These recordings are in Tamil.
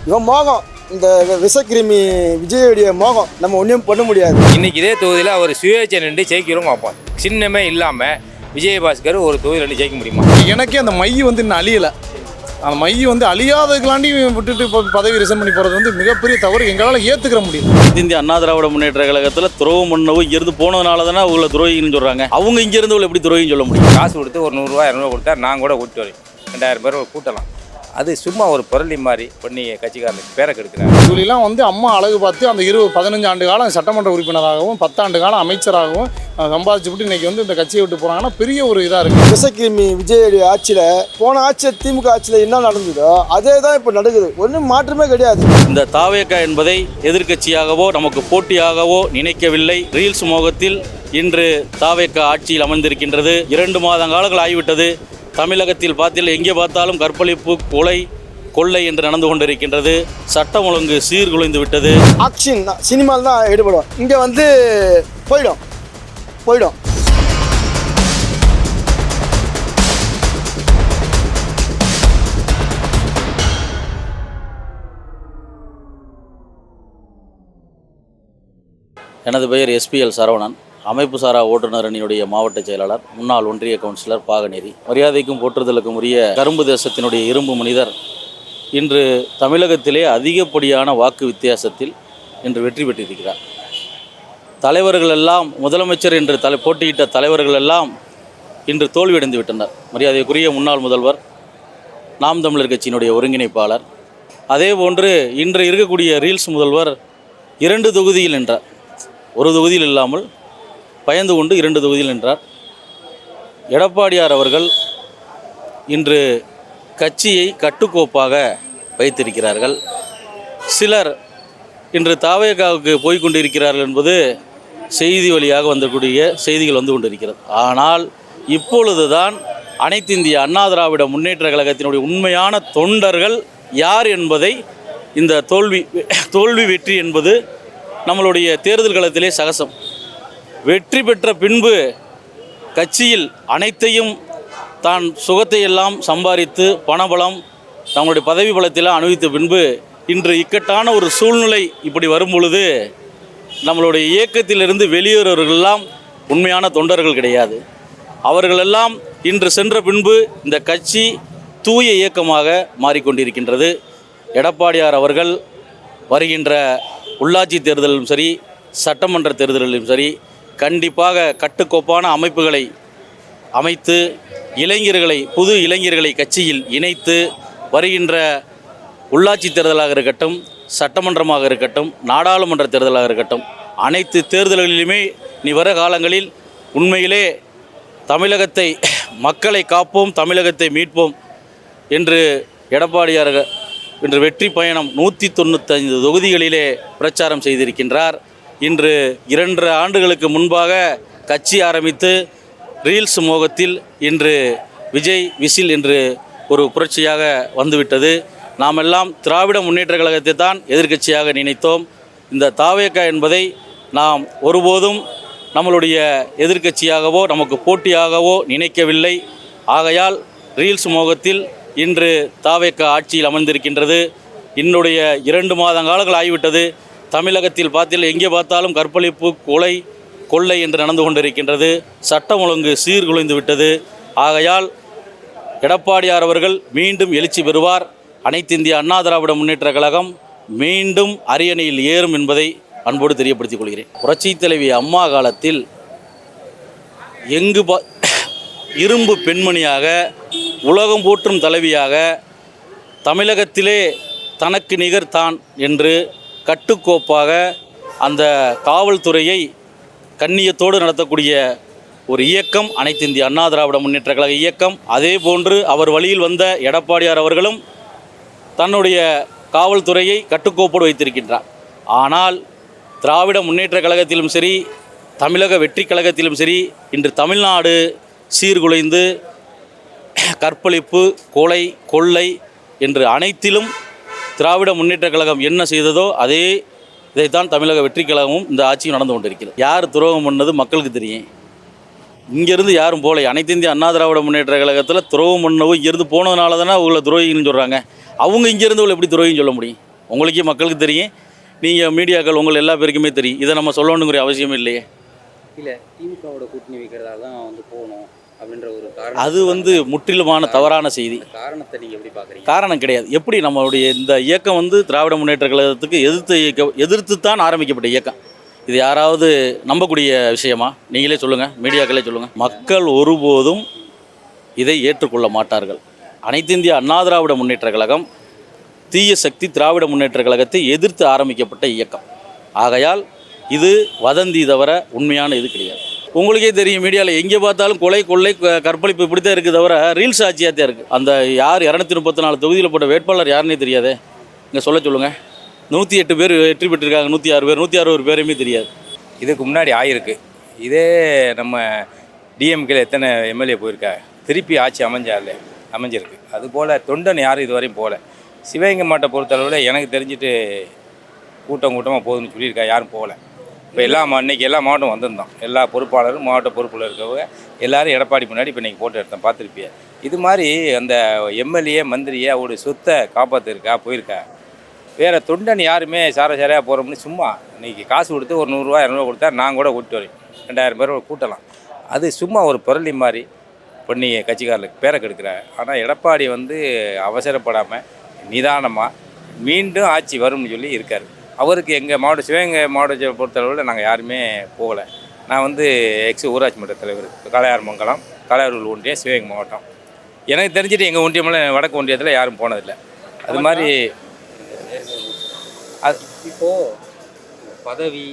இவன் மோகம், இந்த விஷக்கிருமி விஜயுடைய மோகம், நம்ம ஒன்றும் பண்ண முடியாது. இன்னைக்கு இதே தொகுதியில் அவர் சுயேட்சை நின்று ஜெயிக்கிறோம் பார்ப்போம். சின்னமே இல்லாமல் விஜயபாஸ்கர் ஒரு தொகுதியில் நின்று ஜெயிக்க முடியுமா? எனக்கே அந்த மை இன்னும் அழியலை. அந்த மை அழியாததுக்கலாண்டி விட்டுட்டு இப்போ பதவி ரிசைன் பண்ணி போகிறது மிகப்பெரிய தவறு. எங்களால் ஏற்றுக்கிற முடியும். இந்திய அண்ணா திராவிட முன்னேற்ற கழகத்தில் துரோகம் பண்ணவும் இங்கிருந்து போனதுனால தானே அவங்கள துரோகின்னு சொல்கிறாங்க. அவங்க இங்கேருந்து எப்படி துரோகின்னு சொல்ல முடியும்? காசு கொடுத்து ஒரு 100 ரூபா 200 கொடுத்தா நான் கூட கூட்டு வரேன், 2000 பேர் கூட்டலாம். அது சும்மா ஒரு புரளி மாதிரி பண்ணி கட்சிக்காரனுக்கு பேரை கெடுக்கிறாங்க. இவரெல்லாம் அம்மா அழகு பார்த்து அந்த 15 ஆண்டு காலம் சட்டமன்ற உறுப்பினராகவும் 10 ஆண்டு காலம் அமைச்சராகவும் சம்பாதிச்சு விட்டு இன்னைக்கு இந்த கட்சியை விட்டு போனாங்கன்னா பெரிய ஒரு இதாக இருக்குது. விஷக்கிருமி விஜயுடைய ஆட்சியில், போன ஆட்சியில் திமுக ஆட்சியில் என்ன நடந்ததோ அதே தான் இப்போ நடக்குது. ஒன்றும் மாற்றமே கிடையாது. இந்த தாவேகா என்பதை எதிர்க்கட்சியாகவோ நமக்கு போட்டியாகவோ நினைக்கவில்லை. ரீல்ஸ் மோகத்தில் இன்று தாவேகா ஆட்சியில் அமர்ந்திருக்கின்றது. 2 மாத காலங்கள் ஆகிவிட்டது. தமிழகத்தில் எங்கே பார்த்தாலும் கற்பழிப்பு, கொலை, கொள்ளை என்று நடந்து கொண்டிருக்கின்றது. சட்டம் ஒழுங்கு சீர்குலைந்து விட்டது. ஆக்ஷன் சினிமாவில் தான் ஈடுபடும். இங்கே போயிடும். எனது பெயர் SPL சரவணன், அமைப்பு சாரா ஓட்டுநர் அணியினுடைய மாவட்ட செயலாளர், முன்னாள் ஒன்றிய கவுன்சிலர் பாகநேரி. மரியாதைக்கும் போற்றுதலுக்கும் உரிய கரும்பு தேசத்தினுடைய இரும்பு மனிதர் இன்று தமிழகத்திலே அதிகப்படியான வாக்கு வித்தியாசத்தில் இன்று வெற்றி பெற்றிருக்கிறார். தலைவர்கள் எல்லாம், முதலமைச்சர் என்று போட்டியிட்ட தலைவர்கள் எல்லாம் இன்று தோல்வியடைந்து விட்டனர். மரியாதைக்குரிய முன்னாள் முதல்வர், நாம் தமிழர் கட்சியினுடைய ஒருங்கிணைப்பாளர், அதே போன்று இன்று இருக்கக்கூடிய ரீல்ஸ் முதல்வர் 2 தொகுதியில் நின்றார். ஒரு தொகுதியில் இல்லாமல் பயந்து கொண்டு 2 தொகுதியில் நின்றார். எடப்பாடியார் அவர்கள் இன்று கட்சியை கட்டுக்கோப்பாக வைத்திருக்கிறார்கள். சிலர் இன்று தாவேகாவுக்கு போய்கொண்டிருக்கிறார்கள் என்பது செய்தி வழியாக வந்தக்கூடிய செய்திகள் வந்து கொண்டிருக்கிறது. ஆனால் இப்பொழுதுதான் அனைத்து இந்திய அண்ணா திராவிட முன்னேற்ற கழகத்தினுடைய உண்மையான தொண்டர்கள் யார் என்பதை, இந்த தோல்வி வெற்றி என்பது நம்மளுடைய தேர்தல் களத்திலே சகசம். வெற்றி பெற்ற பின்பு கட்சியில் அனைத்தையும் தான் சுகத்தை எல்லாம் சம்பாதித்து பணபலம் தங்களுடைய பதவி பலத்தையெல்லாம் அனுபவித்த பின்பு இன்று இக்கட்டான ஒரு சூழ்நிலை இப்படி வரும் பொழுது நம்மளுடைய இயக்கத்திலிருந்து வெளியேறுவர்களெல்லாம் உண்மையான தொண்டர்கள் கிடையாது. அவர்களெல்லாம் இன்று சென்ற பின்பு இந்த கட்சி தூய இயக்கமாக மாறிக்கொண்டிருக்கின்றது. எடப்பாடியார் அவர்கள் வருகின்ற உள்ளாட்சி தேர்தலிலும் சரி, சட்டமன்ற தேர்தலிலும் சரி, கண்டிப்பாக கட்டுக்கோப்பான அமைப்புகளை அமைத்து புது இளைஞர்களை கட்சியில் இணைத்து வருகின்ற உள்ளாட்சி தேர்தலாக இருக்கட்டும், சட்டமன்றமாக இருக்கட்டும், நாடாளுமன்ற தேர்தலாக இருக்கட்டும், அனைத்து தேர்தல்களிலுமே இனி வர காலங்களில் உண்மையிலே தமிழகத்தை, மக்களை காப்போம், தமிழகத்தை மீட்போம் என்று எடப்பாடியார் இன்று வெற்றி பயணம் 195 தொகுதிகளிலே பிரச்சாரம் செய்திருக்கின்றார். இன்று 2 ஆண்டுகளுக்கு முன்பாக கட்சி ஆரம்பித்து ரீல்ஸ் மோகத்தில் இன்று விஜய் விசில் என்று ஒரு புரட்சியாக வந்துவிட்டது. நாம் எல்லாம் திராவிட முன்னேற்ற கழகத்தை தான் எதிர்க்கட்சியாக நினைத்தோம். இந்த தாவேகா என்பதை நாம் ஒருபோதும் நம்மளுடைய எதிர்க்கட்சியாகவோ நமக்கு போட்டியாகவோ நினைக்கவில்லை. ஆகையால் ரீல்ஸ் மோகத்தில் இன்று தாவேகா ஆட்சியில் அமர்ந்திருக்கின்றது. இன்னுடைய 2 மாத காலங்கள் ஆகிவிட்டது. தமிழகத்தில் எங்கே பார்த்தாலும் கற்பழிப்பு, கொலை, கொள்ளை என்று நடந்து கொண்டிருக்கின்றது. சட்டம் ஒழுங்கு சீர்குலைந்து விட்டது. ஆகையால் எடப்பாடியார் அவர்கள் மீண்டும் எழுச்சி பெறுவார். அனைத்து இந்திய அண்ணா திராவிட முன்னேற்ற கழகம் மீண்டும் அரியணையில் ஏறும் என்பதை அன்போடு தெரியப்படுத்திக் கொள்கிறேன். புரட்சி தலைவி அம்மா காலத்தில் இரும்பு பெண்மணியாக, உலகம் போற்றும் தலைவியாக, தமிழகத்திலே தனக்கு நிகர் தான் என்று கட்டுக்கோப்பாக அந்த காவல்துறையை கண்ணியத்தோடு நடத்தக்கூடிய ஒரு இயக்கம் அனைத்து இந்திய அண்ணா திராவிட முன்னேற்ற கழக இயக்கம். அதே போன்று அவர் வழியில் வந்த எடப்பாடியார் அவர்களும் தன்னுடைய காவல்துறையை கட்டுக்கோப்போடு வைத்திருக்கின்றார். ஆனால் திராவிட முன்னேற்ற கழகத்திலும் சரி, தமிழக வெற்றி கழகத்திலும் சரி, இன்று தமிழ்நாடு சீர்குலைந்து கற்பழிப்பு, கொலை, கொள்ளை என்று அனைத்திலும் திராவிட முன்னேற்ற கழகம் என்ன செய்ததோ இதைத்தான் தமிழக வெற்றி கழகமும் இந்த ஆட்சியும் நடந்து கொண்டிருக்கிறது. யார் துரோகம் பண்ணது மக்களுக்கு தெரியும். இங்கேருந்து யாரும் போகலை. அனைத்து இந்திய அண்ணா திராவிட முன்னேற்ற கழகத்தில் துரோகம் பண்ணவும் இங்கேருந்து போனதுனால தானே அவங்கள துரோகின்னு சொல்கிறாங்க. அவங்க இங்கேருந்து எப்படி துரோகின்னு சொல்ல முடியும்? உங்களுக்கே மக்களுக்கு தெரியும், நீங்கள் மீடியாக்கள் உங்கள் எல்லா பேருக்குமே தெரியும். இதை நம்ம சொல்லணுங்கிற அவசியமே இல்லையே. இல்லை, திமுகவோட கூட்டணி வைக்கிறதால தான் வந்து போகணும் அப்படின்ற ஒரு காரணம். அது முற்றிலுமான தவறான செய்தி. காரணத்தை நீங்கள் எப்படி பார்க்குறீங்க? காரணம் கிடையாது. எப்படி நம்மளுடைய இந்த இயக்கம் திராவிட முன்னேற்ற கழகத்துக்கு எதிர்த்து தான் ஆரம்பிக்கப்பட்ட இயக்கம். இது யாராவது நம்பக்கூடிய விஷயமா? நீங்களே சொல்லுங்கள், மீடியாக்களே சொல்லுங்கள். மக்கள் ஒருபோதும் இதை ஏற்றுக்கொள்ள மாட்டார்கள். அனைத்து இந்திய அண்ணா திராவிட முன்னேற்ற கழகம் தீய சக்தி திராவிட முன்னேற்ற கழகத்தை எதிர்த்து ஆரம்பிக்கப்பட்ட இயக்கம். ஆகையால் இது வதந்தி தவிர உண்மையான இது கிடையாது. உங்களுக்கே தெரியும், மீடியாவில் எங்கே பார்த்தாலும் கொலை கொள்ளை கற்பழிப்பு இப்படி தான் இருக்குது தவிர ரீல்ஸ் ஆட்சியாக தான் இருக்குது. அந்த யார் 234 தொகுதியில் போட்ட வேட்பாளர் யாருன்னே தெரியாதே. இங்கே சொல்லுங்கள். 108 பேர் வெற்றி பெற்றிருக்காங்க, 106 பேர், 160 பேருமே தெரியாது. இதுக்கு முன்னாடி ஆயிருக்கு. இதே நம்ம டிஎம்கேல எத்தனை எம்எல்ஏ போயிருக்கா, திருப்பி ஆட்சி அமைஞ்சிருக்கு. அதுபோல் தொண்டன் யாரும் இதுவரையும் போகல. சிவகங்கை மாவட்டத்தை பொறுத்தளவில் எனக்கு தெரிஞ்சுட்டு கூட்டமாக போகுதுன்னு சொல்லியிருக்கா, யாரும் போகல. இப்போ இன்றைக்கி எல்லா மாவட்டம் வந்திருந்தோம். எல்லா பொறுப்பாளரும் மாவட்ட பொறுப்பில் இருக்கவங்க எல்லோரும் எடப்பாடி முன்னாடி இப்போ இன்றைக்கி போட்டு எடுத்தேன், பார்த்துருப்பிய. இது மாதிரி அந்த எம்எல்ஏ மந்திரியை அவருடைய சொத்தை காப்பாற்றிருக்கா, போயிருக்கா. வேறு தொண்டன் யாருமே சாரையாக போகிறோம்னு சும்மா இன்றைக்கி காசு கொடுத்து ஒரு 100 ரூபா 200 கொடுத்தா நான் கூட கூட்டி வரேன், 2000 பேர் கூட்டலாம். அது சும்மா ஒரு புரளி மாதிரி பண்ணி கட்சிக்காரர்களுக்கு பேரை கெடுக்கிறார். ஆனால் எடப்பாடி அவசரப்படாமல் நிதானமாக மீண்டும் ஆட்சி வரும்னு சொல்லி இருக்கார். அவருக்கு எங்கள் மாவட்டம் சிவகங்கை மாவட்டத்தை பொறுத்தளவில் நாங்கள் யாருமே போகலை. நான் எக்ஸ் ஊராட்சி மன்ற தலைவர், காளையார்மங்கலம், காளையார் ஒன்றியம், சிவகங்கை மாவட்டம். எனக்கு தெரிஞ்சுட்டு எங்கள் ஒன்றியமெல்லாம் வடக்கு ஒன்றியத்தில் யாரும் போனதில்லை. அது மாதிரி இப்போது பதவி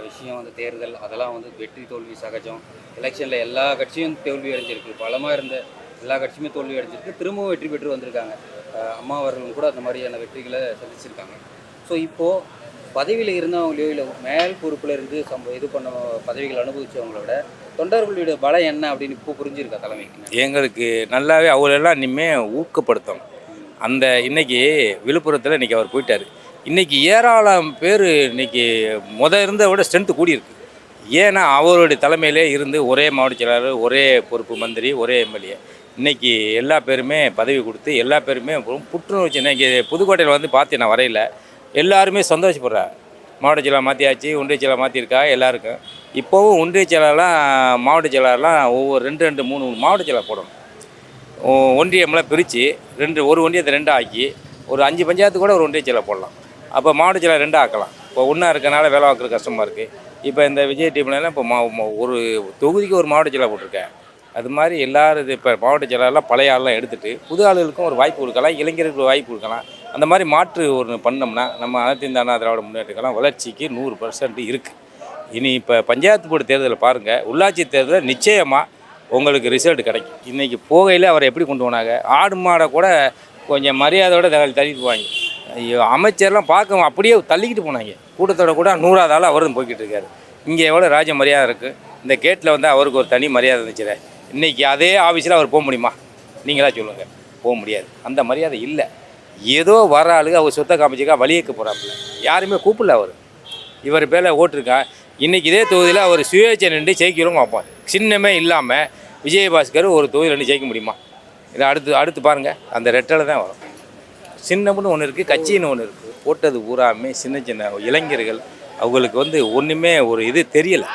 விஷயம் தேர்தல் அதெல்லாம் வெற்றி தோல்வி சகஜம். எலெக்ஷனில் எல்லா கட்சியும் தோல்வி அடைஞ்சிருக்கு, பலமாக இருந்த எல்லா கட்சியுமே தோல்வி அடைஞ்சிருக்கு, திரும்பவும் வெற்றி பெற்று வந்திருக்காங்க. அம்மா அவர்களும் கூட அந்த மாதிரியான வெற்றிகளை சந்திச்சிருக்காங்க. ஸோ இப்போது பதவியில் இருந்தவங்களையோ இல்லை மேல் பொறுப்பில் இருந்து இது பண்ண பதவிகள் அனுபவித்தவங்களோட தொண்டர்களுடைய பலம் என்ன அப்படின்னு இப்போ புரிஞ்சிருக்கா தலைமைக்கு? எங்களுக்கு நல்லாவே அவரெல்லாம் இனிமேல் ஊக்கப்படுத்தணும். அந்த இன்றைக்கி விழுப்புரத்தில் இன்றைக்கி அவர் போயிட்டார். இன்றைக்கி ஏராளம் பேர் இன்றைக்கி இருந்ததை விட ஸ்ட்ரென்த்து கூடியிருக்கு. ஏன்னா அவருடைய தலைமையிலே இருந்து ஒரே மாவட்ட செயலாளர், ஒரே பொறுப்பு மந்திரி, ஒரே எம்எல்ஏ, இன்றைக்கி எல்லா பேருமே பதவி கொடுத்து எல்லா பேருமே புற்றுணர்ச்சி. இன்றைக்கி புதுக்கோட்டையில் பார்த்தேன், நான் வரையில் எல்லாருமே சந்தோஷப்படுறாங்க. மாவட்ட செயலாளர் மாற்றியாச்சு, ஒன்றிய செயலாளர் மாற்றிருக்கா எல்லாருக்கும். இப்போவும் ஒன்றிய செயலாளர்லாம் மாவட்ட செயலாளர்லாம் ஒவ்வொரு 2 3 மாவட்ட செயலாளர் போடணும். ஒன்றியம்லாம் பிரித்து ஒரு ஒன்றியத்தை 2 ஆக்கி ஒரு 5 பஞ்சாயத்து கூட ஒரு ஒன்றிய செயலாளர் போடலாம். அப்போ மாவட்ட செயலாளர் 2 ஆக்கலாம். இப்போ ஒன்றா இருக்கனால வேலை பார்க்குறது கஷ்டமாக இருக்குது. இப்போ இந்த விஜய் டீம்லாம் இப்போ ஒரு தொகுதிக்கு ஒரு மாவட்ட செயலாளர் போட்டிருக்கேன். அது மாதிரி எல்லோரும் இப்போ மாவட்ட செயலாளர்லாம் பழைய ஆளெலாம் எடுத்துகிட்டு புது ஆளுகளுக்கும் ஒரு வாய்ப்பு கொடுக்கலாம், இளைஞர்களுக்கு ஒரு வாய்ப்பு கொடுக்கலாம். அந்த மாதிரி மாற்று பண்ணோம்னா நம்ம அனைத்து இந்த அண்ணா திராவிட முன்னேற்றக்கலாம் வளர்ச்சிக்கு 100% இருக்குது. இனி இப்போ பஞ்சாயத்து போர்டு தேர்தலில் பாருங்கள், உள்ளாட்சி தேர்தலில் நிச்சயமாக உங்களுக்கு ரிசல்ட் கிடைக்கும். இன்றைக்கி போகையில் அவரை எப்படி கொண்டு போனாங்க, ஆடு மாடை கூட கொஞ்சம் மரியாதையோடு தள்ளிட்டு போவாங்க. ஐயோ, அமைச்சர்லாம் பார்க்க அப்படியே தள்ளிக்கிட்டு போனாங்க. கூட்டத்தோட கூட 100வது ஆள் அவரும் போய்கிட்டு இருக்காரு. இங்கே எவ்வளோ ராஜ மரியாதை இருக்குது. இந்த கேட்டில் அவருக்கு ஒரு தனி மரியாதை இருந்துச்சு. இன்றைக்கி அதே ஆஃபீஸில் அவர் போக முடியுமா? நீங்களா சொல்லுங்கள். போக முடியாது. அந்த மரியாதை இல்லை. ஏதோ வர ஆளுங்க அவர் சொத்தை காமிச்சிக்கா வழியேக்க போகிறாப்புல, யாருமே கூப்பிடல. இவர் பேரில் ஓட்டிருக்கா. இன்றைக்கி இதே தொகுதியில் அவர் சுயேட்சை நின்று ஜெயிக்கிறவங்க பார்ப்பார். சின்னமே இல்லாமல் விஜயபாஸ்கர் ஒரு தொகுதியில் நின்று ஜெயிக்க முடியுமா? இதை அடுத்து பாருங்கள், அந்த ரெட்டலை தான் வரும். சின்னம்னு ஒன்று இருக்குது, கட்சின்னு ஒன்று இருக்குது. போட்டது பூராமே சின்ன இளைஞர்கள். அவங்களுக்கு ஒன்றுமே ஒரு இது தெரியலை.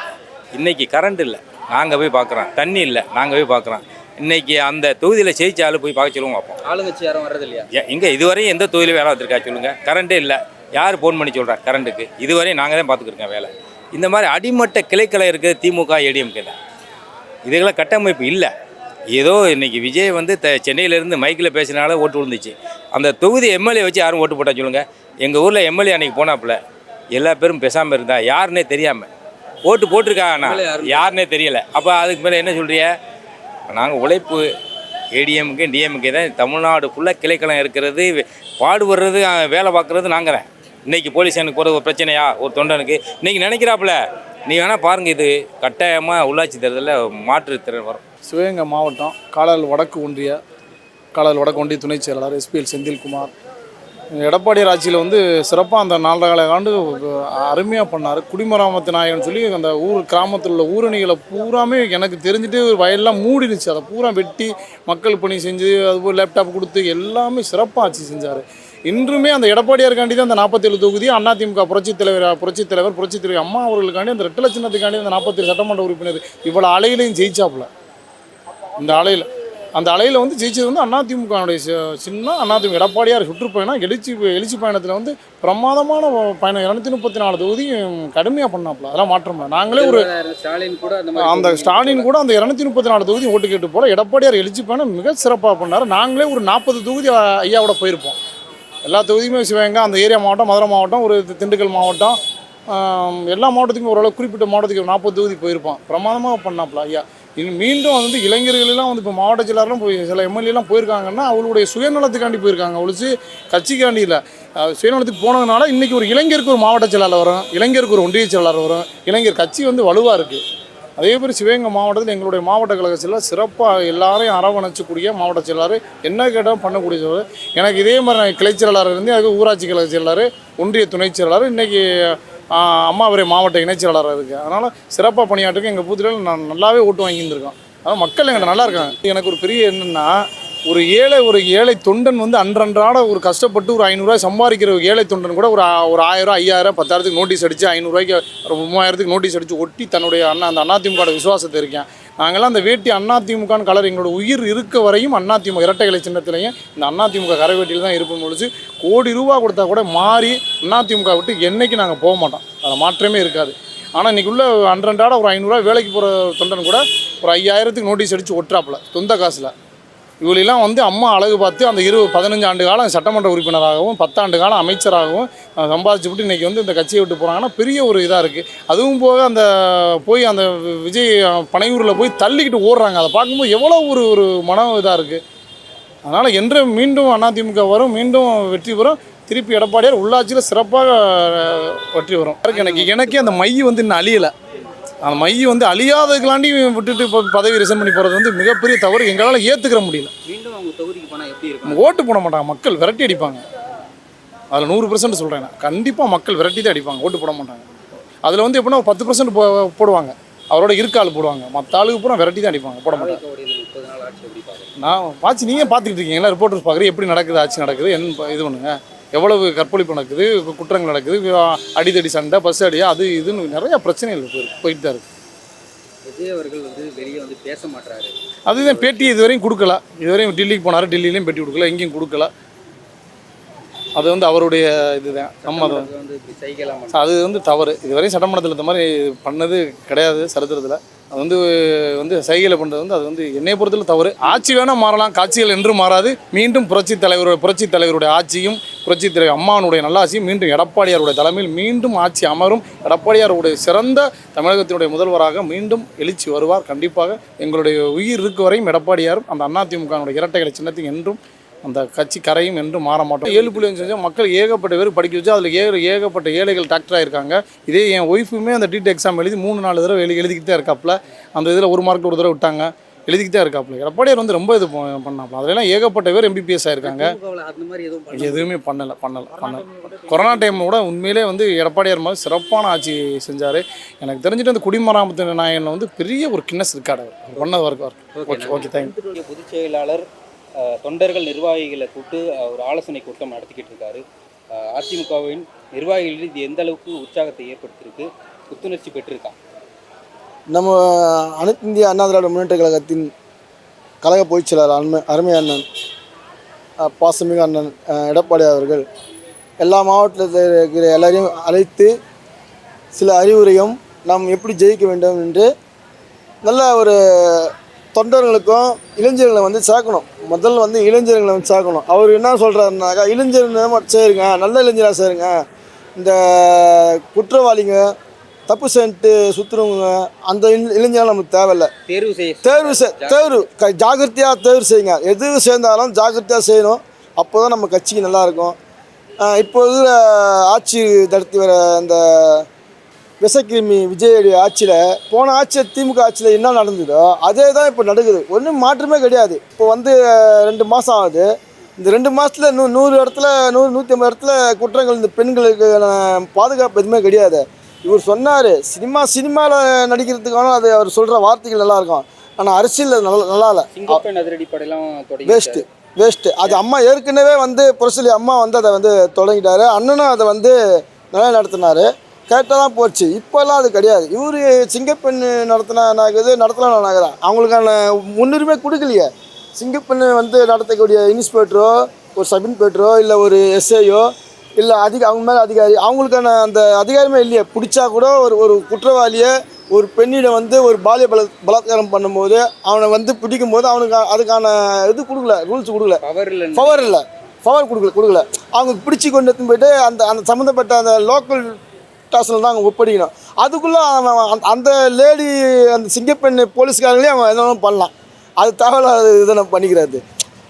இன்றைக்கி கரண்ட் இல்லை, நாங்கள் போய் பார்க்குறோம். தண்ணி இல்லை, நாங்கள் போய் பார்க்குறோம். இன்றைக்கி அந்த தொகுதியில் ஜெயிச்சாலும் போய் பார்க்க சொல்லுவோம், பார்ப்போம். ஆளுங்கட்சி யாரும் வர்றது இல்லையா? இங்கே இதுவரையும் எந்த தொகுதியில் வேலை வந்துருக்கா சொல்லுங்கள்? கரண்ட்டே இல்லை. யார் ஃபோன் பண்ணி சொல்கிறா கரண்ட்டுக்கு? இதுவரையும் நாங்கள் தான் பார்த்துக்கிருக்கோம் வேலை. இந்த மாதிரி அடிமட்ட கிளைக்கலை இருக்குது திமுக ஏடிஎம்கே தான். இதுக்கெல்லாம் கட்டமைப்பு இல்லை. ஏதோ இன்றைக்கி விஜய் சென்னையிலேருந்து மைக்கில் பேசினால ஓட்டு விழுந்துச்சு. அந்த தொகுதி எம்எல்ஏ வச்சு யாரும் ஓட்டு போட்டா சொல்லுங்கள்? எங்கள் ஊரில் எம்எல்ஏ அன்றைக்கி போனாப்புல எல்லா பேரும் பேசாமல் இருந்தா, யாருன்னே தெரியாமல் ஓட்டு போட்டிருக்காங்கண்ணா, யாருன்னே தெரியலை. அப்போ அதுக்கு மேலே என்ன சொல்கிறிய? நாங்கள் உழைப்பு ஏடிஎம்கே டிஎம்கே தான் தமிழ்நாடு ஃபுல்லாக கிளைக்கலம் இருக்கிறது, பாடுபடுறது, வேலை பார்க்குறது நாங்கள் தான். இன்றைக்கி போலீஸ் எனக்கு போகிறது ஒரு பிரச்சனையா ஒரு தொண்டனுக்கு? இன்றைக்கி நினைக்கிறாப்புல. நீ வேணால் பாருங்கள், இது கட்டாயமாக உள்ளாட்சி தேர்தலில் மாற்றுத்திறன் வரும். சிவகங்கை மாவட்டம் காலால் வடக்கு ஒன்றிய துணை செயலாளர் எஸ்பிஎல் செந்தில்குமார். எடப்பாடி ஆட்சியில் சிறப்பாக அந்த 4.5 ஆண்டு அருமையாக பண்ணார். குடிமராமத்து நாயகன் சொல்லி அந்த கிராமத்தில் உள்ள ஊரணிகளை பூராமே எனக்கு தெரிஞ்சுட்டு வயல்லாம் மூடிடுச்சு. அதை பூரா வெட்டி மக்கள் பணி செஞ்சு, அதுபோல் லேப்டாப் கொடுத்து எல்லாமே சிறப்பாக ஆட்சி செஞ்சார். இன்றுமே அந்த எடப்பாடியாருக்காண்டி தான் அந்த 47 தொகுதி அதிமுக புரட்சித் தலைவர் அம்மா அவர்களுக்காண்டி அந்த ரெட்டலை சின்னத்துக்காண்டி அந்த 47 சட்டமன்ற உறுப்பினர் இவ்வளோ அலையிலையும் ஜெயிச்சாப்புல. இந்த அலையில் அந்த அலையில் வந்து ஜெயிச்சது வந்து அதிமுகவுடைய சின்ன அதிமுக எடப்பாடியார் சுற்றுப்பயணம் எழுச்சி பயணத்தில் வந்து பிரமாதமான பயணம் 234 தொகுதியும் கடுமையாக பண்ணாப்புல. அதெல்லாம் மாற்றம்ல. நாங்களே ஒரு ஸ்டாலின் கூட அந்த ஸ்டாலின் கூட அந்த 234 தொகுதி ஓட்டு கேட்டு போல எடப்பாடியார் எழுச்சி பயணம் மிக சிறப்பாக பண்ணார். நாங்களே ஒரு 40 தொகுதி ஐயாவோட போயிருப்போம். எல்லா தொகுதியுமே சிவகங்கை, அந்த ஏரியா மாவட்டம், மதுரை மாவட்டம், ஒரு திண்டுக்கல் மாவட்டம், எல்லா மாவட்டத்துக்கும் ஓரளவு குறிப்பிட்ட மாவட்டத்துக்கு 40 தொகுதி போயிருப்போம். பிரமாதமாக பண்ணாப்புல ஐயா. மீண்டும் வந்து இளைஞர்களெல்லாம் வந்து இப்போ மாவட்ட செயலாளரும் போய் சில எம்எல்ஏலாம் போயிருக்காங்கன்னா அவங்களுடைய சுயநலத்துக்காண்டி போயிருக்காங்க, ஒழிச்சு கட்சிக்காண்டி இல்லை. சுயநலத்துக்கு போனதுனால இன்றைக்கி ஒரு இளைஞருக்கு ஒரு மாவட்ட செயலாளர் வரும், இளைஞருக்கு ஒரு ஒன்றிய செயலாளர் வரும். இளைஞர் கட்சி வந்து வலுவாக இருக்குது. அதே மாதிரி சிவகங்கை மாவட்டத்தில் எங்களுடைய மாவட்ட கழக செயலாளர் சிறப்பாக எல்லாரையும் அரவணைச்சக்கூடிய மாவட்ட செயலாளர், என்ன கேட்டால் பண்ணக்கூடியவர். எனக்கு இதே மாதிரி நான் கிளை செயலாளர் இருந்து அதுக்கு ஊராட்சி கழக செயலாளர், ஒன்றிய துணை செயலாளர், இன்றைக்கி அம்மாவரை மாவட்ட இணைச்செயலாளராக இருக்குது. அதனால் சிறப்பாக பணியாற்றுக்கு எங்கள் பூத்தில் நான் நல்லாவே ஓட்டு வாங்கியிருந்திருக்கோம். அதனால் மக்கள் எங்கிட்ட நல்லா இருக்காங்க. எனக்கு ஒரு பெரிய என்னென்னா, ஒரு ஏழை தொண்டன் வந்து அன்றன்றாட ஒரு கஷ்டப்பட்டு ஒரு 500 ரூபாய் சம்பாதிக்கிற ஒரு ஏழை தொண்டன் கூட ஒரு 1000, 5000, 10,000 நோட்டீஸ் அடித்து 500 ரூபாய்க்கு 3000 நோட்டீஸ் அடித்து ஒட்டி தன்னுடைய அந்த அதிமுக விசுவாசத்தை இருக்கேன். நாங்கள்லாம் அந்த வேட்டி அதிமுகன்னு கலர் எங்களோட உயிர் இருக்க வரையும் அதிமுக இரட்டை இலை சின்னத்திலையும் இந்த அதிமுக கரைவேட்டியில் தான் இருப்போம். பொழுது கோடி ரூபா கொடுத்தா கூட மாறி அதிமுக விட்டு என்றைக்கு நாங்கள் போக மாட்டோம். அதில் மாற்றமே இருக்காது. ஆனால் இன்றைக்கி உள்ள அன்றன்றாட ஒரு 500 ரூபாய் வேலைக்கு போகிற தொண்டன் கூட ஒரு 5000 நோட்டீஸ் அடித்து ஒட்டுறாப்புல சொந்த காசில். இவளெல்லாம் வந்து அம்மா அழகு பார்த்து அந்த 15 ஆண்டு காலம் சட்டமன்ற உறுப்பினராகவும் 10 ஆண்டு காலம் அமைச்சராகவும் சம்பாதிச்சுட்டு இன்றைக்கி வந்து இந்த கட்சியை விட்டு போகிறாங்கன்னா பெரிய ஒரு இதாக இருக்குது. அதுவும் போக அந்த போய் அந்த விஜய் பனையூரில் போய் தள்ளிக்கிட்டு ஓடுறாங்க. அதை பார்க்கும்போது எவ்வளோ ஒரு மன இதாக இருக்குது. அதனால் என்று மீண்டும் அதிமுக வரும், மீண்டும் வெற்றி பெறும். திருப்பி எடப்பாடியார் உள்ளாட்சியில் சிறப்பாக வெற்றி வரும். எனக்கே அந்த மை வந்து இன்னும் அழியலை. அந்த மை வந்து அழியாததுக்கலாண்டி விட்டுட்டு இப்போ பதவி ரிசைன் பண்ணி போகிறது வந்து மிகப்பெரிய தவறு. எங்களால் ஏற்றுக்கிற முடியல. மீண்டும் அவங்க தொகுதிக்கு போனால் எப்படி இருக்கும்? ஓட்டு போட மாட்டாங்க, மக்கள் விரட்டி அடிப்பாங்க. அதில் 100% சொல்கிறேன். கண்டிப்பாக மக்கள் விரட்டி தான் அடிப்பாங்க, ஓட்டு போட மாட்டாங்க. அதில் வந்து எப்படின்னா 10% போடுவாங்க, அவரோட இருக்காள் போடுவாங்க. மற்ற ஆளுக்கு பூரா விரட்டி தான் அடிப்பாங்க, போட மாட்டாங்க. 30 நாள் ஆட்சி எப்படி பார்க்குறேன்? நான் ஆட்சி நீங்கள் பார்த்துக்கிட்டு இருக்கீங்களா, ரிப்போர்ட்டர்ஸ் பார்க்குறது எப்படி நடக்குது, ஆட்சி நடக்குது, இது பண்ணுங்க. எவ்வளவு கற்பழிப்பு நடக்குது, குற்றங்கள் நடக்குது, அடிதடி சண்டை, பஸ் அடியா, அது இதுன்னு நிறையா பிரச்சனைகள் போயிட்டு தான் இருக்குது. விஜய் அவர்கள் வந்து வெளியே வந்து பேச மாட்டாரு. அதுதான் பேட்டி இதுவரையும் கொடுக்கல. இதுவரையும் டெல்லிக்கு போனார், டெல்லியிலையும் பேட்டி கொடுக்கல, எங்கேயும் கொடுக்கல. அது வந்து அவருடைய இதுதான். நம்ம அது வந்து தவறு. இதுவரையும் சட்டமன்றத்தில் இந்த மாதிரி பண்ணது கிடையாது சரித்திரத்தில். அது வந்து சைகையில் பண்ணுறது வந்து அது வந்து என்னை பொறுத்தவரை தவறு. ஆட்சி வேணால் மாறலாம், காட்சிகள் என்றும் மாறாது. மீண்டும் புரட்சித் தலைவருடைய ஆட்சியும் புரட்சித் தலைவர் அம்மானுடைய நல்லாட்சியும் மீண்டும் எடப்பாடியாருடைய தலைமையில் மீண்டும் ஆட்சி அமரும். எடப்பாடியாருடைய சிறந்த தமிழகத்தினுடைய முதல்வராக மீண்டும் எழுச்சி வருவார். கண்டிப்பாக எங்களுடைய உயிர் இருக்க வரையும் எடப்பாடியாரும் அந்த அதிமுகனுடைய இரட்டைகளை சின்னத்துக்கு என்றும் அந்த கட்சி கரையும் என்றும் மாற மாட்டோம். 7.5 செஞ்சால் மக்கள் ஏகப்பட்ட பேர் படிக்க வச்சு அதில் ஏகப்பட்ட ஏழைகள் டாக்டராக இருக்காங்க. இதே என் ஒய்ஃபுமே அந்த டீட் எக்ஸாம் எழுதி 3-4 தடவை எழுதிக்கிட்டு தான் இருக்காப்புல. அந்த இதில் 1 மார்க் ஒரு தடவை விட்டாங்க, எழுதிக்கிட்டு தான் இருக்காப்புல. எடப்பாடியார் வந்து ரொம்ப இது பண்ணாப்புல. அதெல்லாம் ஏகப்பட்ட பேர் MBBS ஆகிருக்காங்க. எதுவுமே பண்ணலை. கொரோனா டைம் கூட உண்மையிலே வந்து எடப்பாடியார் மாதிரி சிறப்பான ஆட்சி செஞ்சார். எனக்கு தெரிஞ்சுட்டு அந்த குடிமராமத்து நாயனில் வந்து பெரிய ஒரு கின்னஸ் இருக்காடு அவர் பண்ணது வரைக்கும். Okay thank you. பொதுச் செயலாளர் தொண்டர்கள் நிர்வாகிகளை கூப்பிட்டு ஒரு ஆலோசனை கூட்டம் நடத்திக்கிட்டு இருக்காரு. அதிமுகவின் நிர்வாகிகள் இது எந்த அளவுக்கு உற்சாகத்தை ஏற்படுத்தியிருக்கு, புத்துணர்ச்சி பெற்றிருக்கா? நம்ம அனைத்து இந்திய அண்ணா திராவிட முன்னேற்ற கழகத்தின் கழக பொதுச் செயலாளர் அருமை அண்ணன் பாசமிகு அண்ணன் எடப்பாடி அவர்கள் எல்லா மாவட்டத்தில் இருக்கிற எல்லாரையும் அழைத்து சில அறிவுரையும் நாம் எப்படி ஜெயிக்க வேண்டும் என்று நல்ல ஒரு தொண்டர்களுக்கும் இளைஞர்களை வந்து சேர்க்கணும். முதல்ல வந்து இளைஞர்களை வந்து சேர்க்கணும். அவர் என்ன சொல்கிறாருனாக்கா, இளைஞர்கள் சேருங்க, நல்ல இளைஞராக சேருங்க, இந்த குற்றவாளிங்க தப்பு செஞ்சுட்டு சுற்றுறவங்க அந்த இளைஞர்கள் நமக்கு தேவையில்லை. தேர்வு ஜாகிரதையாக தேர்வு செய்யுங்க. எது சேர்ந்தாலும் ஜாகிரதையாக செய்யணும். அப்போ தான் நம்ம கட்சிக்கு நல்லாயிருக்கும். இப்போது ஆட்சி நடத்தி வர அந்த விஷக்கிருமி விஜய் ஆட்சியில், போன ஆட்சியில் திமுக ஆட்சியில் என்ன நடந்ததோ அதே தான் இப்போ நடக்குது. ஒன்றும் மாற்றமே கிடையாது. இப்போ வந்து 2 மாதம் ஆகுது. இந்த 2 மாதத்தில் 100 இடத்துல 100-150 இடத்துல குற்றங்கள், இந்த பெண்களுக்கு பாதுகாப்பு எதுவுமே கிடையாது. இவர் சொன்னார், சினிமாவில் நடிக்கிறதுக்கான அது அவர் சொல்கிற வார்த்தைகள் நல்லாயிருக்கும். ஆனால் அரசியல் நல்லா இல்லை. அதிரடி படையெல்லாம் வேஸ்ட்டு. வேஸ்ட்டு. அது அம்மா ஏற்கனவே வந்து புரசலி அம்மா வந்து அதை வந்து தொடங்கிட்டாரு. அண்ணனும் அதை வந்து நல்லா நடத்தினார். கரெக்டாக தான் போச்சு. இப்போல்லாம் அது கிடையாது. இவர் சிங்கப்பெண் நடத்தலாம் ஆகுதான். அவங்களுக்கான முன்னுரிமை கொடுக்கலையே. சிங்கப்பெண் வந்து நடத்தக்கூடிய இன்ஸ்பெக்டரோ ஒரு சப் இன்ஸ்பெக்டரோ இல்லை ஒரு எஸ்ஐயோ இல்லை அவங்க மேலே அதிகாரி அவங்களுக்கான அந்த அதிகாரமே இல்லையே. பிடிச்சா கூட ஒரு குற்றவாளியை ஒரு பெண்ணிடம் வந்து ஒரு பாலிய பலாத்காரம் பண்ணும்போது அவனை வந்து பிடிக்கும் போது அவனுக்கு அதுக்கான இது கொடுக்கல, ரூல்ஸ் கொடுக்கல, பவர் கொடுக்கல. அவங்க பிடிச்சி கொண்டு எடுத்துன்னு போயிட்டு அந்த சம்மந்தப்பட்ட அந்த லோக்கல் ஸ்டேஷனில் தான் அவங்க ஒப்படைக்கணும். அதுக்குள்ளே அவன் அந்த லேடி அந்த சிங்கப்பெண் போலீஸ்காரங்களே அவன் எதனா பண்ணலாம். அது தகவல் இதை நம்ம பண்ணிக்கிறது.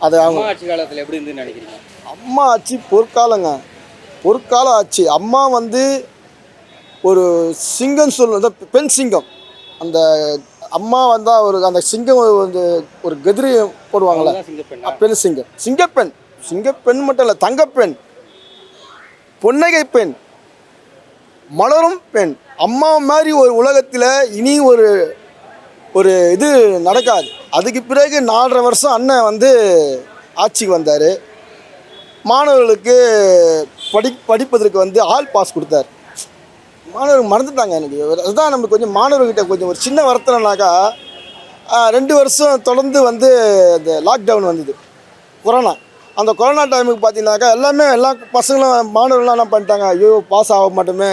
அது அவங்க ஆட்சி காலத்தில் எப்படி இருந்துன்னு நினைக்கிறீங்க? அம்மா ஆட்சி பொற்கால ஆட்சி. அம்மா வந்து ஒரு சிங்கம் சொல்லுவது பெண் சிங்கம். அந்த அம்மா வந்தால் ஒரு அந்த சிங்கம் வந்து ஒரு கதிரி போடுவாங்களே, பெண் சிங்கப்பெண் மட்டும் இல்லை, தங்கப்பெண், பொன்னகை பெண், மலரும் பெண். அம்மா மாதிரி ஒரு உலகத்தில் இனி ஒரு இது நடக்காது. அதுக்கு பிறகு 4.5 வருஷம் அண்ணன் வந்து ஆட்சிக்கு வந்தார். மாணவர்களுக்கு படிப்பதற்கு வந்து ஆல் பாஸ் கொடுத்தார். மாணவர்கள் மறந்துட்டாங்க. எனக்கு அதுதான் நம்மளுக்கு கொஞ்சம் மாணவர்கிட்ட கொஞ்சம் ஒரு சின்ன வருத்தம்னாக்கா 2 வருஷம் தொடர்ந்து வந்து இந்த லாக்டவுன் வந்தது, கொரோனா. அந்த கொரோனா டைமுக்கு பார்த்தீங்கன்னாக்கா எல்லா பசங்களும் மாணவர்கள்லாம் என்ன பண்ணிட்டாங்க, ஐயோ பாஸ் ஆக மாட்டோமே,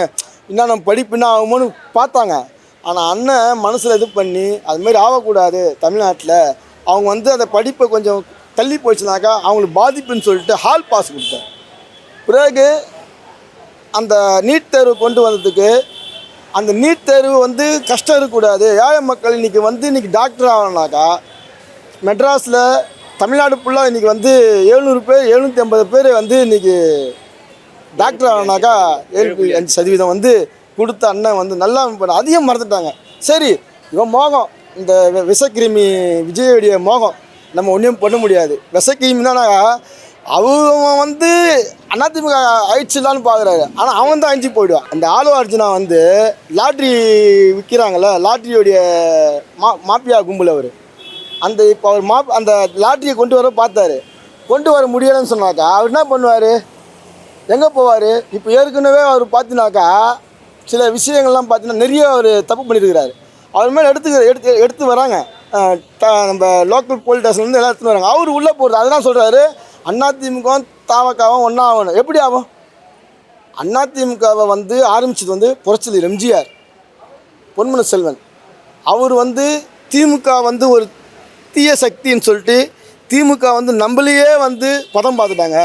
இன்னும் நம்ம படிப்பு என்ன ஆகுமோன்னு பார்த்தாங்க. ஆனால் அண்ணன் மனசில் இது பண்ணி அதுமாரி ஆகக்கூடாது. தமிழ்நாட்டில் அவங்க வந்து அந்த படிப்பை கொஞ்சம் தள்ளி போச்சுனாக்கா அவங்களுக்கு பாதிப்புன்னு சொல்லிட்டு ஹால் பாஸ் கொடுத்தார். பிறகு அந்த நீட் தேர்வு கொண்டு வந்ததுக்கு அந்த நீட் தேர்வு வந்து கஷ்டம் இருக்கக்கூடாது. ஏழை மக்கள் இன்றைக்கி டாக்டர் ஆகணுனாக்கா மெட்ராஸில் தமிழ்நாடு ஃபுல்லாக இன்றைக்கி வந்து 700 பேர் 750 பேர் வந்து இன்றைக்கி டாக்டர் ஆகணுனாக்கா 75% வந்து கொடுத்த அண்ணன் வந்து நல்லா அதிகம் மறந்துட்டாங்க. சரி, இவன் மோகம், இந்த விஷக்கிருமி விஜயுடைய மோகம், நம்ம ஒன்றும் பண்ண முடியாது. விஷக்கிருமினா அவன் வந்து அதிமுக ஆயிடுச்சுலான்னு பார்க்குறாரு. ஆனால் அவன் தான் அழிஞ்சு போயிடுவான். அந்த ஆலோ அர்ஜுனா வந்து லாட்ரி விற்கிறாங்கள்ல, லாட்ரியோடைய மாப்பியா கும்பல் அவர். இப்போ அவர் அந்த லாட்ரியை கொண்டு வர பார்த்தாரு. கொண்டு வர முடியலைன்னு சொன்னாக்கா அவர் என்ன பண்ணுவார், எங்கே போவார்? இப்போ ஏற்கனவே அவர் பார்த்தினாக்கா சில விஷயங்கள்லாம் பார்த்தீங்கன்னா நிறைய அவர் தப்பு பண்ணியிருக்கிறாரு. அவர் மேலே எடுத்து வராங்க. நம்ம லோக்கல் போலீஸ் ஸ்டேஷன்லேருந்து எல்லாம் எடுத்துன்னு வராங்க. அவர் உள்ளே போகிறது அதெல்லாம் சொல்கிறாரு, அதிமுகவும் தாவக்காவும் ஒன்றா ஆகணும். எப்படி ஆகும்? அதிமுகவை வந்து ஆரம்பிச்சது வந்து புரட்சியாளர் எம்ஜிஆர், பொன்மன செல்வன். அவர் வந்து திமுக வந்து ஒரு தீய சக்தின்னு சொல்லிட்டு திமுக வந்து நம்மளையே வந்து பதம் பார்த்துட்டாங்க.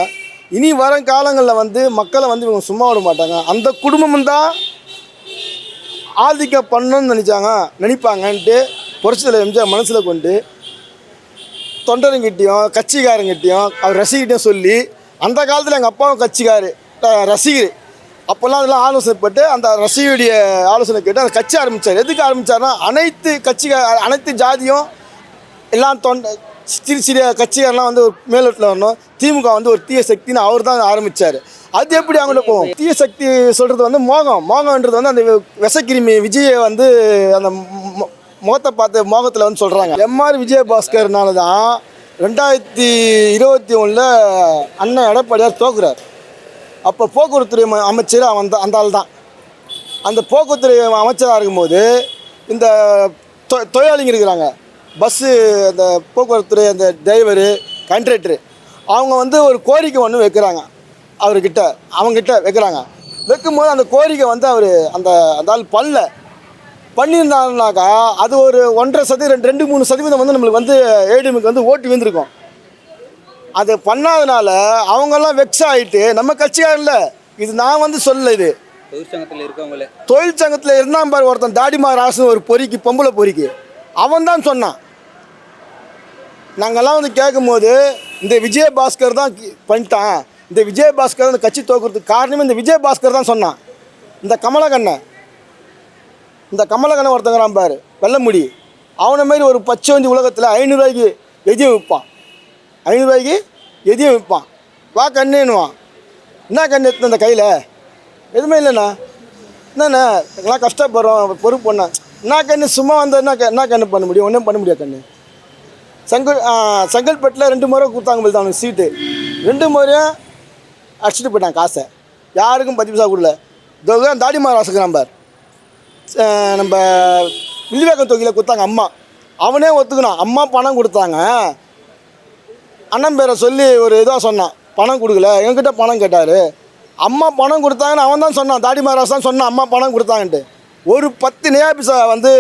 இனி வர காலங்களில் வந்து மக்களை வந்து இவங்க சும்மா விட மாட்டாங்க. அந்த குடும்பம் தான் ஆதிக்கம் பண்ணணும்னு நினைப்பாங்கன்ட்டு புரட்சியாளர் எம்ஜிஆர் மனசில் கொண்டு தொண்டருங்கிட்டையும் கட்சிக்காரங்கிட்டையும் அவர் ரசிகிட்டையும் சொல்லி, அந்த காலத்தில் எங்கள் அப்பாவும் கட்சிக்கார் ரசிகர், அப்போல்லாம் அதெல்லாம் ஆலோசனைப்பட்டு அந்த ரசிகருடைய ஆலோசனை கேட்டு அந்த கட்சி ஆரம்பித்தார். எதுக்கு ஆரம்பித்தார்னா அனைத்து ஜாதியும் எல்லாம் சிறிய கட்சிகாரெலாம் வந்து ஒரு மேலோட்டில் வரணும், திமுக வந்து ஒரு தீய சக்தின்னு அவர் தான் ஆரம்பித்தார். அது எப்படி அவங்கள்ட்ட போகும்? தீய சக்தி சொல்கிறது வந்து மோகம்ன்றது வந்து அந்த விஷக்கிருமி விஜயை வந்து அந்த முகத்தை பார்த்து மோகத்தில் வந்து சொல்கிறாங்க. எம்ஆர் விஜயபாஸ்கர்னால தான் 2021 அண்ணன் எடப்பாடியார் தோக்குறார். அப்போ போக்குவரத்துறை அமைச்சர் அந்த ஆள் தான். அந்த போக்குவரத்துறை அமைச்சராக இருக்கும்போது இந்த தொழிலாளிங்க இருக்கிறாங்க, பஸ்ஸு அந்த போக்குவரத்துறை அந்த டிரைவரு கண்ட்ரக்டரு, அவங்க வந்து ஒரு கோரிக்கை ஒன்று வைக்கிறாங்க. அவங்கக்கிட்ட வைக்கிறாங்க. வைக்கும்போது அந்த கோரிக்கை வந்து அவர் அந்த ஆள் பண்ணியிருந்தாங்கனாக்கா அது ஒரு 1.5% 2-3% வந்து நம்மளுக்கு வந்து ஏடிஎம்க்கு வந்து ஓட்டு விழுந்திருக்கும். அது பண்ணாதனால அவங்கெல்லாம் வெக்ஸ் ஆகிட்டு, நம்ம கட்சிக்காரில் இது நான் வந்து சொல்லலை, இது தொழிற்சங்கத்தில் இருந்தான் பாரு ஒருத்தன் தாடிமா ராசன், ஒரு பொம்பளை பொறிக்கு அவன் தான் சொன்னான். நாங்கள்லாம் வந்து கேட்கும்போது இந்த விஜயபாஸ்கர் தான் பண்ணிட்டான், இந்த விஜயபாஸ்கர் அந்த கட்சி தோக்குறதுக்கு காரணமே இந்த விஜயபாஸ்கர் தான் சொன்னான். இந்த கமலக்கண்ணன் ஒருத்தங்கிறான் பாரு, வெள்ளமுடி, அவனை மாதிரி ஒரு பச்சை உலகத்தில் 500 ரூபாய்க்கு எதியை விற்பான், 500 ரூபாய்க்கு எதியை விற்பான். வா கண்ணுன்னுவான். என்ன கண்ணு எடுத்து அந்த கையில் எதுவுமே இல்லைண்ணா, என்னண்ணா எல்லாம் கஷ்டப்படுறோம் பொறுப்பு பண்ணேன். என்ன கண்ணு சும்மா வந்தால் என்ன கண்ணு பண்ண முடியும்? ஒன்றும் பண்ண முடியாது கண்ணு. செங்கல்பட்டில் 2 முறை கொடுத்தாங்க போது அவனுக்கு சீட்டு. 2 முறையும் அடிச்சுட்டு போயிட்டான் காசை. யாருக்கும் 10 பைசா கொடுக்கல. தாடிமார் வாசுக்கு நம்ம வில்லிவாக்கம் தொகையில் கொடுத்தாங்க அம்மா. அவனே ஒத்துக்கணும். அம்மா பணம் கொடுத்தாங்க. அண்ணன் பேரை சொல்லி ஒரு இதாக சொன்னான், பணம் கொடுக்கல, என்கிட்ட பணம் கேட்டார். அம்மா பணம் கொடுத்தாங்கன்னு அவன் தான் சொன்னான். தாடிமார் வாசு தான் சொன்னான் அம்மா பணம் கொடுத்தாங்கன்ட்டு. ஒரு 10 நயா பைசா வந்து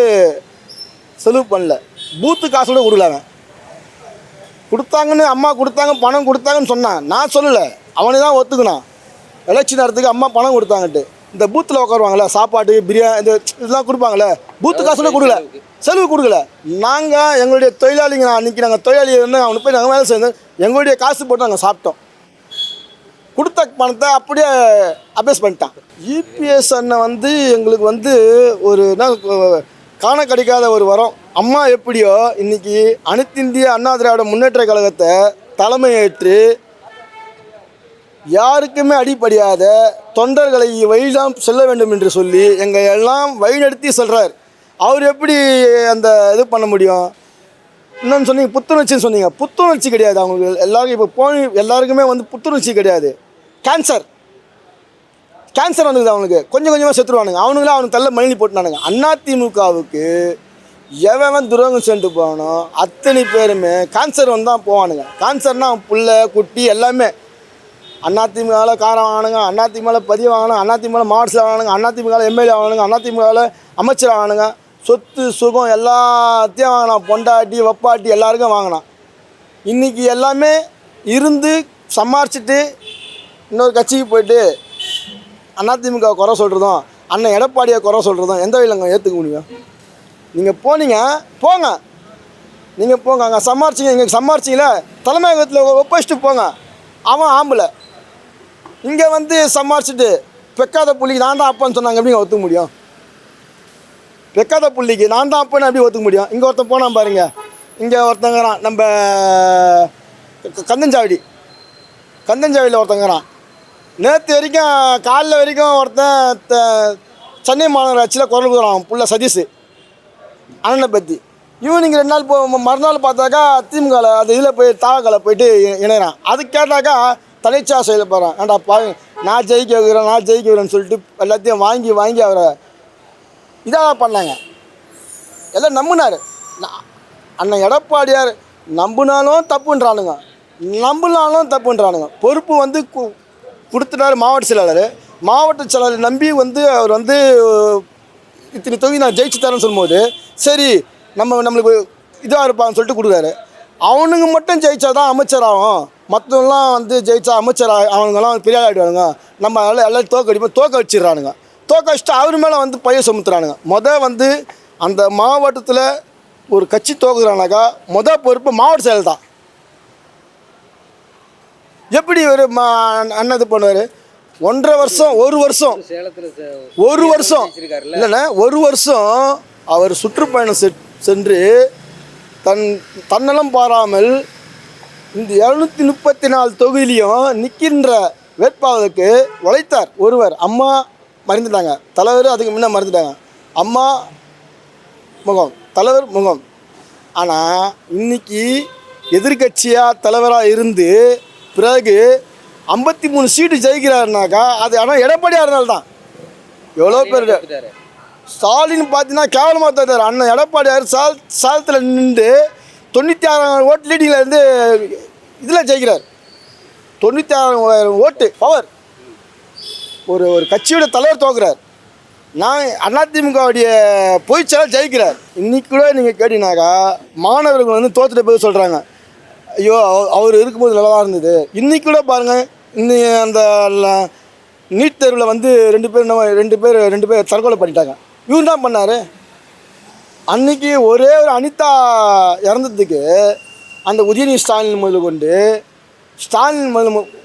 செலவு பண்ணல. பூத்து காசு கூட கொடுக்கல. அவன் கொடுத்தாங்கன்னு அம்மா கொடுத்தாங்க பணம் கொடுத்தாங்கன்னு சொன்னான். நான் சொல்லலை, அவனே தான் ஒத்துக்கணும். எலெக்ஷன் நேரத்துக்கு அம்மா பணம் கொடுத்தாங்கன்ட்டு. இந்த பூத்தில் உட்காருவாங்களே சாப்பாடு பிரியாணி இதெல்லாம் கொடுப்பாங்களே, பூத்து காசு கூட கொடுக்கல, செலவு கொடுக்கல. நாங்கள் எங்களுடைய தொழிலாளிங்க அன்றைக்கி நாங்கள் தொழிலாளி வந்து அவனுக்கு போய் நாங்கள் வேலை சேர்ந்து எங்களுடைய காசு போட்டு நாங்கள் சாப்பிட்டோம். கொடுத்த பணத்தை அப்படியே அபேஸ் பண்ணிட்டான். இபிஎஸ் அண்ணன் வந்து எங்களுக்கு வந்து ஒரு என்ன காண கிடைக்காத ஒரு வரம். அம்மா எப்படியோ இன்றைக்கி அனைத்திந்திய அண்ணா திராவிட முன்னேற்ற கழகத்தை தலைமையேற்று யாருக்குமே அடிப்படையாத தொண்டர்களை வழிதான் செல்ல வேண்டும் என்று சொல்லி எங்கள் எல்லாம் வழிநடத்தி செல்கிறார். அவர் எப்படி அந்த இது பண்ண முடியும்? இன்னொன்று சொன்னீங்க புத்துணர்ச்சின்னு சொன்னீங்க. புத்துணர்ச்சி கிடையாது அவங்களுக்கு. எல்லாருக்கும் இப்போ எல்லாருக்குமே வந்து புத்துணர்ச்சி கிடையாது. கேன்சர் வந்துக்குது அவனுக்கு. கொஞ்சம் கொஞ்சமாக செத்துருவானுங்க. அவனுங்களாம் அவனுக்கு தள்ள மணி போட்டுனானுங்க. அதிமுகவுக்கு எவன் துரோகம் சென்று போவானோ அத்தனை பேருமே கேன்சர் வந்து தான் போவானுங்க. கேன்சர்னால் அவன் புள்ள குட்டி எல்லாமே அதிமுகவில் காரம் ஆகணுங்க, அதிமுகவில் பதிவு ஆகணும், அதிமுகவில் மாவட்ட ஆகணுங்க, அதிமுகவில் எம்எல்ஏ ஆகணுங்க, அதிமுகவில் அமைச்சர் ஆகணுங்க. சொத்து சுகம் எல்லாத்தையும் வாங்கினான். பொண்டாட்டி வப்பாட்டி எல்லாருக்கும் வாங்கினான். இன்றைக்கி எல்லாமே இருந்து சமாளிச்சுட்டு இன்னொரு கட்சிக்கு போயிட்டு அதிமுக குறை சொல்கிறதும் அண்ணன் எடப்பாடியை குறை சொல்கிறதும் எந்த வகையில் ஏற்றுக்க முடியும்? நீங்கள் போனீங்க போங்க, நீங்கள் போங்க, அங்கே சமாளிச்சிங்க, இங்கே சமாளிச்சிங்களே தலைமையகத்தில் ஒப்படைச்சிட்டு போங்க. அவன் ஆம்பளை இங்கே வந்து சமாளிச்சுட்டு பெக்காத புள்ளிக்கு நான் தான் அப்பான்னு சொன்னாங்க. எப்படிங்க ஒத்துக்க முடியும்? பெக்காத புள்ளிக்கு நான் தான் அப்பன்னு எப்படி ஒத்துக்க முடியும்? இங்கே ஒருத்தன் போனான் பாருங்க, இங்கே ஒருத்தங்கிறான் நம்ம கந்தஞ்சாவடியில் ஒருத்தங்கிறான். நேற்று வரைக்கும் காலைல வரைக்கும் ஒருத்தன் சென்னை மாநகராட்சியில் குரல் கொடுக்குறான் புள்ள சதீஷ் அண்ணனை பற்றி. ஈவினிங் 2 நாள் மறுநாள் பார்த்தாக்கா திமுகவில் அது இதில் போய் தாவக்கால போயிட்டு இணைகிறான். அது கேட்டாக்கா தலைச்சா செய்ய போகிறான். ஏன்டா நான் ஜெயிக்க வைக்கிறேன்னு சொல்லிட்டு எல்லாத்தையும் வாங்கி அவரை இதாக பண்ணாங்க. எல்லாம் நம்பினார். அண்ணன் எடப்பாடியார் நம்பினாலும் தப்புன்றானுங்க, நம்பினாலும் தப்புன்றானுங்க. பொறுப்பு வந்து கொடுத்துட்டாரு மாவட்ட செயலாளர் நம்பி வந்து அவர் வந்து இத்தனை தொகுதி நான் ஜெயிச்சு தரேன்னு சொல்லும்போது சரி நம்மளுக்கு இதாக இருப்பான்னு சொல்லிட்டு கொடுக்குறாரு. அவனுங்க மட்டும் ஜெயிச்சா தான் அமைச்சர் ஆகும், மற்றவங்களாம் வந்து ஜெயிச்சா அமைச்சர் அவனுங்கெல்லாம் பெரிய ஆகிடுவானுங்க, நம்ம எல்லாம் தோக்க வச்சிடறானுங்க. தோக்க வச்சுட்டு அவர் மேலே வந்து பைய சுமத்துறானுங்க. வந்து அந்த மாவட்டத்தில் ஒரு கட்சி தோக்குறானாக்கா பொறுப்பு மாவட்ட செயல் தான். எப்படி ஒரு அண்ணன் இது பண்ணுவார்? 1.5 வருஷம் 1 வருஷம் இல்லைண்ணா 1 வருஷம் அவர் சுற்றுப்பயணம் சென்று தன்னலம் பாராமல் இந்த 234 தொகுதியிலையும் நிற்கின்ற வேட்பாளருக்கு உழைத்தார் ஒருவர். அம்மா மறந்துட்டாங்க, தலைவர் அதுக்கு முன்னே மறந்துட்டாங்க. அம்மா முகம், தலைவர் முகம். ஆனால் இன்னைக்கு எதிர்கட்சியாக தலைவராக இருந்து பிறகு 53 சீட்டு ஜெயிக்கிறாருனாக்கா அது ஆனால் எடப்பாடியாக இருந்தால்தான். எவ்வளோ பேர் ஸ்டாலின் பார்த்தீங்கன்னா கேவலமாக தருவார். அண்ணன் எடப்பாடியார் சாலத்தில் நின்று 96,000 ஓட்டு லீடிங்கில் இருந்து இதில் ஜெயிக்கிறார். 96,000 ஓட்டு பவர். ஒரு கட்சியோட தலைவர் தோக்குறார். நான் அதிமுகவுடைய பொய்ச்செயலாளர் ஜெயிக்கிறார். இன்றைக்கி கூட நீங்கள் கேட்டீங்கன்னாக்கா மாணவர்கள் வந்து தோத்துட்டு போய் சொல்கிறாங்க, ஐயோ அவர் இருக்கும்போது நல்லா தான் இருந்தது. இன்றைக்கி கூட பாருங்கள், இன்னும் அந்த நீட் தேர்வில் வந்து 2 பேர் தற்கொலை பண்ணிட்டாங்க. இவன் தான் பண்ணார். அன்றைக்கி ஒரே ஒரு அனிதா இறந்ததுக்கு அந்த உதயநிதி ஸ்டாலின்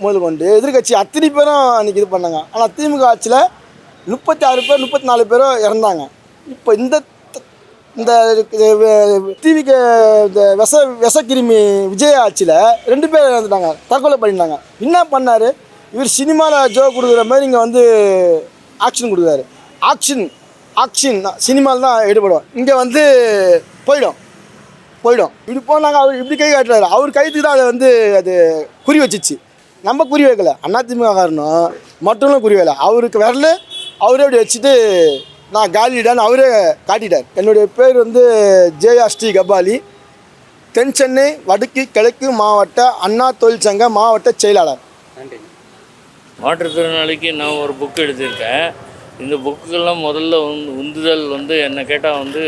முதல் கொண்டு எதிர்கட்சி அத்தனை பேரும் அன்றைக்கி இது பண்ணாங்க. ஆனால் திமுக ஆட்சியில் 36 பேர் 34 பேரோ இறந்தாங்க. இப்போ இந்த டிவிக்கு இந்த விஷக்கிருமி விஜய் ஆட்சியில் 2 பேர் இறந்துட்டாங்க, தற்கொலை பண்ணிட்டாங்க. என்ன பண்ணார் இவர்? சினிமாவில் ஜோ கொடுக்குற மாதிரி இங்கே வந்து ஆக்ஷன் கொடுக்குறாரு. ஆக்ஷன் சினிமாவில் தான் ஈடுபடும், இங்கே வந்து போயிடும். போயிடும். இப்படி போனாங்க, அவர் இப்படி கை காட்டுறாரு, அவர் கைத்துக்கு தான் அதை வந்து அது குறி வச்சிச்சு. நம்ம குறி வைக்கல, அதிமுக காரணம் மற்றவங்களும் குறி வைக்கல. அவருக்கு வரல, அவரே அப்படி வச்சுட்டு நான் காலிடான்னு அவரே காட்டிட்டார். என்னுடைய பேர் வந்து ஜேஆ ஸ்ரீ கபாலி, தென் சென்னை வடக்கு கிழக்கு மாவட்ட அண்ணா தொழிற்சங்க மாவட்ட செயலாளர். நன்றி. மாற்றுத்திறனாளிக்கு நான் ஒரு புக் எழுதியிருக்கேன். இந்த புக்குக்கெல்லாம் முதல்ல உந்துதல் வந்து என்னை கேட்டால் வந்து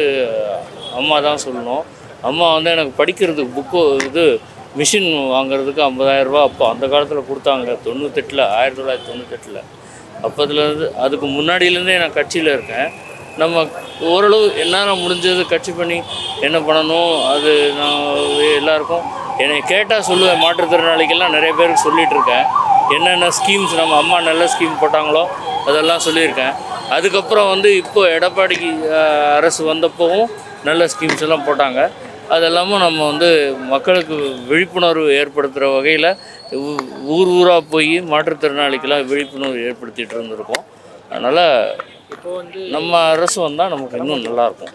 அம்மா தான் சொல்லணும். அம்மா வந்து எனக்கு படிக்கிறதுக்கு புக்கு மிஷின் வாங்குறதுக்கு 50,000 ரூபா அப்போ அந்த காலத்தில் கொடுத்தாங்க. 1998 அப்போதுலேருந்து அதுக்கு முன்னாடியிலேருந்தே நான் கட்சியில் இருக்கேன். நம்ம ஓரளவு என்னால் முடிஞ்சது கட்சி பண்ணி என்ன பண்ணணும் அது நான் எல்லாருக்கும் என்னை கேட்டால் சொல்லுவேன். மாற்றுத்திறனாளிகள்லாம் நிறைய பேருக்கு சொல்லிகிட்டு இருக்கேன். என்னென்ன ஸ்கீம்ஸ் நம்ம அம்மா நல்ல ஸ்கீம் போட்டாங்களோ அதெல்லாம் சொல்லியிருக்கேன். அதுக்கப்புறம் வந்து இப்போது எடப்பாடிக்கு அரசு வந்தப்போவும் நல்ல ஸ்கீம்ஸ் எல்லாம் போட்டாங்க. அதெல்லாமும் நம்ம வந்து மக்களுக்கு விழிப்புணர்வு ஏற்படுத்துகிற வகையில் ஊராக போய் மாற்றுத்திறனாளிக்கெல்லாம் விழிப்புணர்வு ஏற்படுத்திகிட்டு இருந்திருக்கோம். அதனால் இப்போ வந்து நம்ம அரசு வந்தால் நமக்கு இன்னும் நல்லாயிருக்கும்.